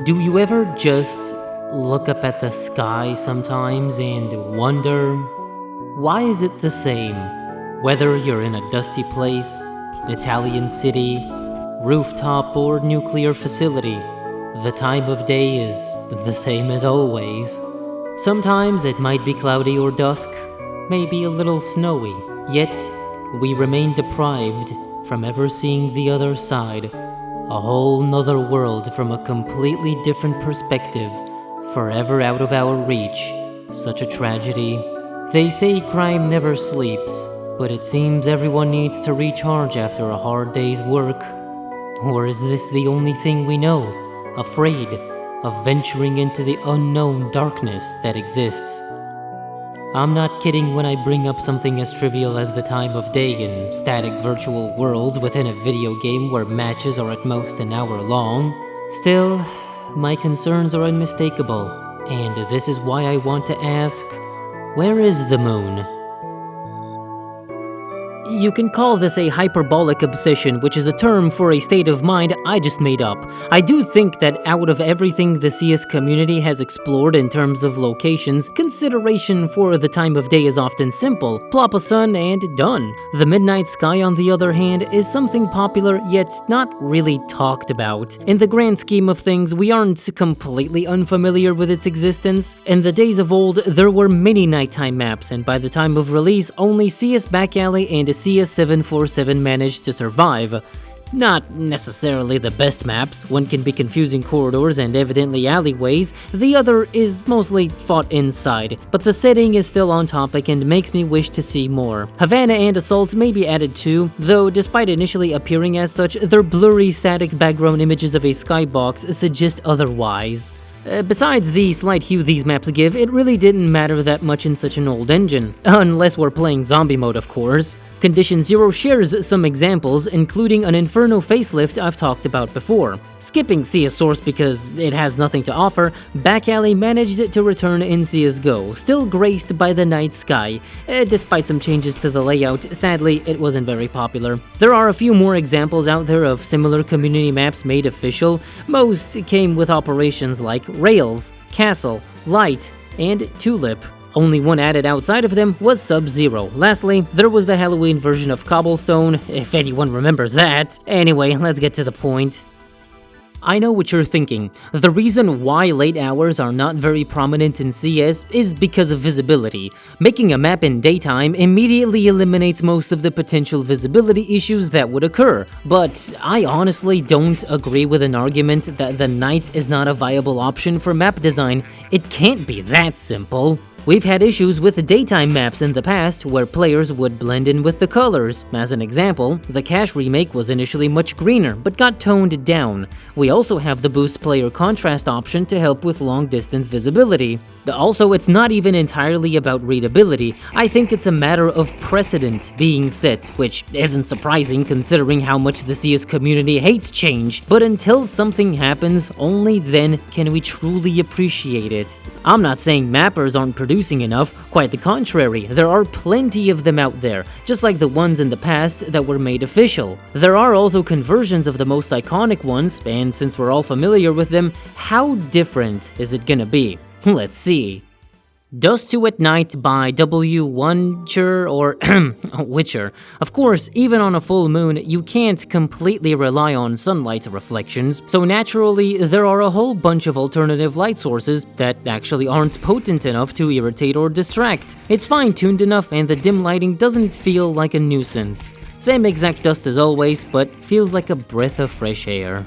Do you ever just look up at the sky sometimes and wonder, why is it the same? Whether you're in a dusty place, Italian city, rooftop, or nuclear facility, the time of day is the same as always. Sometimes it might be cloudy or dusk, maybe a little snowy, yet we remain deprived from ever seeing the other side, a whole nother world from a completely different perspective, forever out of our reach. Such a tragedy. They say crime never sleeps, but it seems everyone needs to recharge after a hard day's work. Or is this the only thing we know, afraid of venturing into the unknown darkness that exists? I'm not kidding when I bring up something as trivial as the time of day in static virtual worlds within a video game where matches are at most an hour long. Still, my concerns are unmistakable, and this is why I want to ask, where is the moon? You can call this a hyperbolic obsession, which is a term for a state of mind I just made up. I do think that out of everything the CS community has explored in terms of locations, consideration for the time of day is often simple. Plop a sun and done. The midnight sky, on the other hand, is something popular yet not really talked about. In the grand scheme of things, we aren't completely unfamiliar with its existence. In the days of old, there were many nighttime maps, and by the time of release, only CS Back Alley and CS747 managed to survive. Not necessarily the best maps, one can be confusing corridors and evidently alleyways, the other is mostly fought inside, but the setting is still on topic and makes me wish to see more. Havana and Assault may be added too, though despite initially appearing as such, their blurry static background images of a skybox suggest otherwise. Besides the slight hue these maps give, it really didn't matter that much in such an old engine. Unless we're playing zombie mode, of course. Condition Zero shares some examples, including an Inferno facelift I've talked about before. Skipping CS Source because it has nothing to offer, Back Alley managed to return in CSGO, still graced by the night sky. Despite some changes to the layout, sadly, it wasn't very popular. There are a few more examples out there of similar community maps made official. Most came with operations like Rails, Castle, Light, and Tulip. Only one added outside of them was Sub-Zero. Lastly, there was the Halloween version of Cobblestone, if anyone remembers that. Anyway, let's get to the point. I know what you're thinking. The reason why late hours are not very prominent in CS is because of visibility. Making a map in daytime immediately eliminates most of the potential visibility issues that would occur. But I honestly don't agree with an argument that the night is not a viable option for map design. It can't be that simple. We've had issues with daytime maps in the past where players would blend in with the colors. As an example, the Cache remake was initially much greener but got toned down. We also have the boost player contrast option to help with long-distance visibility. Also, it's not even entirely about readability. I think it's a matter of precedent being set, which isn't surprising considering how much the CS community hates change. But until something happens, only then can we truly appreciate it. I'm not saying mappers aren't producing enough, quite the contrary, there are plenty of them out there, just like the ones in the past that were made official. There are also conversions of the most iconic ones, and since we're all familiar with them, how different is it gonna be? Let's see. Dust to at Night by W. Witcher or Witcher. Of course, even on a full moon, you can't completely rely on sunlight reflections, so naturally, there are a whole bunch of alternative light sources that actually aren't potent enough to irritate or distract. It's fine-tuned enough and the dim lighting doesn't feel like a nuisance. Same exact dust as always, but feels like a breath of fresh air.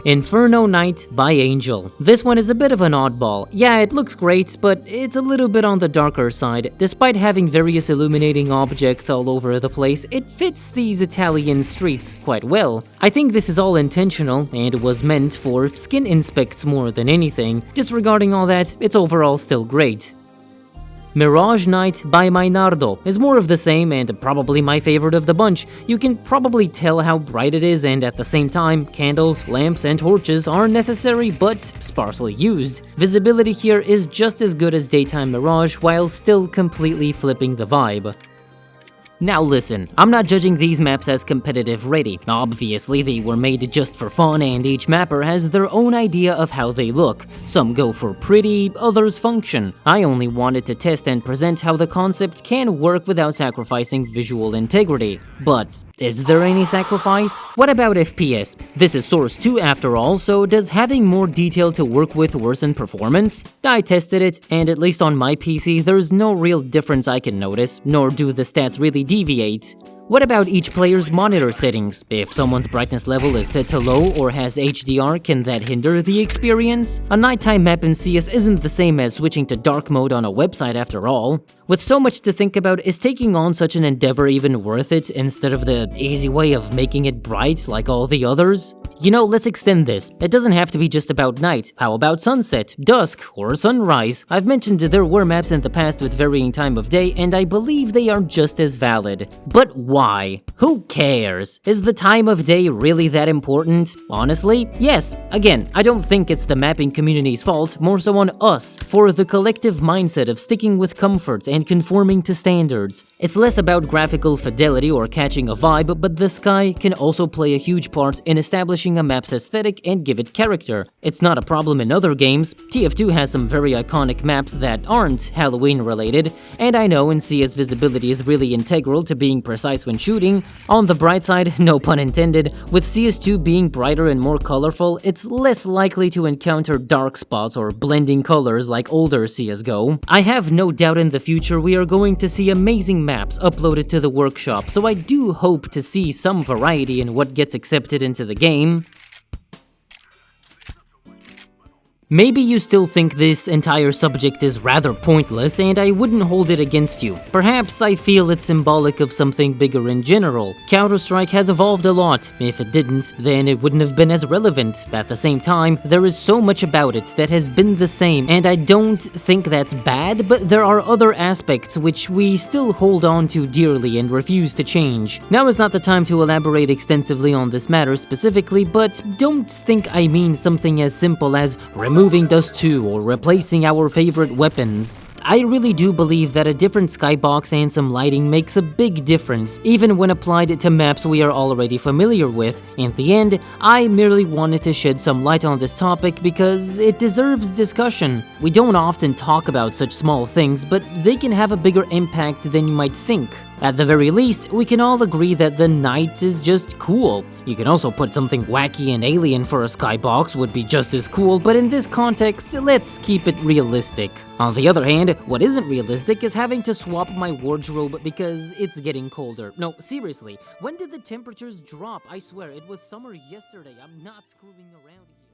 Inferno Night by Angel. This one is a bit of an oddball. Yeah, it looks great, but it's a little bit on the darker side. Despite having various illuminating objects all over the place, it fits these Italian streets quite well. I think this is all intentional and was meant for skin inspects more than anything. Disregarding all that, it's overall still great. Mirage Night by Mainardo is more of the same and probably my favorite of the bunch. You can probably tell how bright it is, and at the same time, candles, lamps, and torches are necessary but sparsely used. Visibility here is just as good as daytime Mirage while still completely flipping the vibe. Now listen, I'm not judging these maps as competitive ready. Obviously, they were made just for fun and each mapper has their own idea of how they look. Some go for pretty, others function. I only wanted to test and present how the concept can work without sacrificing visual integrity. But is there any sacrifice? What about FPS? This is Source 2 after all, so does having more detail to work with worsen performance? I tested it, and at least on my PC, there's no real difference I can notice, nor do the stats really deviate. What about each player's monitor settings? If someone's brightness level is set to low or has HDR, can that hinder the experience? A nighttime map in CS isn't the same as switching to dark mode on a website after all. With so much to think about, is taking on such an endeavor even worth it instead of the easy way of making it bright like all the others? You know, let's extend this. It doesn't have to be just about night. How about sunset, dusk, or sunrise? I've mentioned there were maps in the past with varying time of day, and I believe they are just as valid. But why? Who cares? Is the time of day really that important? Honestly, yes. Again, I don't think it's the mapping community's fault, more so on us, for the collective mindset of sticking with comfort and conforming to standards. It's less about graphical fidelity or catching a vibe, but the sky can also play a huge part in establishing a map's aesthetic and give it character. It's not a problem in other games. TF2 has some very iconic maps that aren't Halloween related, and I know in CS visibility is really integral to being precise when shooting. On the bright side, no pun intended, with CS2 being brighter and more colorful, it's less likely to encounter dark spots or blending colors like older CSGO. I have no doubt in the future we are going to see amazing maps uploaded to the workshop, so I do hope to see some variety in what gets accepted into the game. Maybe you still think this entire subject is rather pointless, and I wouldn't hold it against you. Perhaps I feel it's symbolic of something bigger in general. Counter-Strike has evolved a lot. If it didn't, then it wouldn't have been as relevant. At the same time, there is so much about it that has been the same, and I don't think that's bad, but there are other aspects which we still hold on to dearly and refuse to change. Now is not the time to elaborate extensively on this matter specifically, but don't think I mean something as simple as removing Dust 2 or replacing our favorite weapons. I really do believe that a different skybox and some lighting makes a big difference, even when applied to maps we are already familiar with. In the end, I merely wanted to shed some light on this topic because it deserves discussion. We don't often talk about such small things, but they can have a bigger impact than you might think. At the very least, we can all agree that the night is just cool. You can also put something wacky and alien for a skybox would be just as cool, but in this context, let's keep it realistic. On the other hand, what isn't realistic is having to swap my wardrobe because it's getting colder. No, seriously, when did the temperatures drop? I swear, it was summer yesterday. I'm not screwing around here.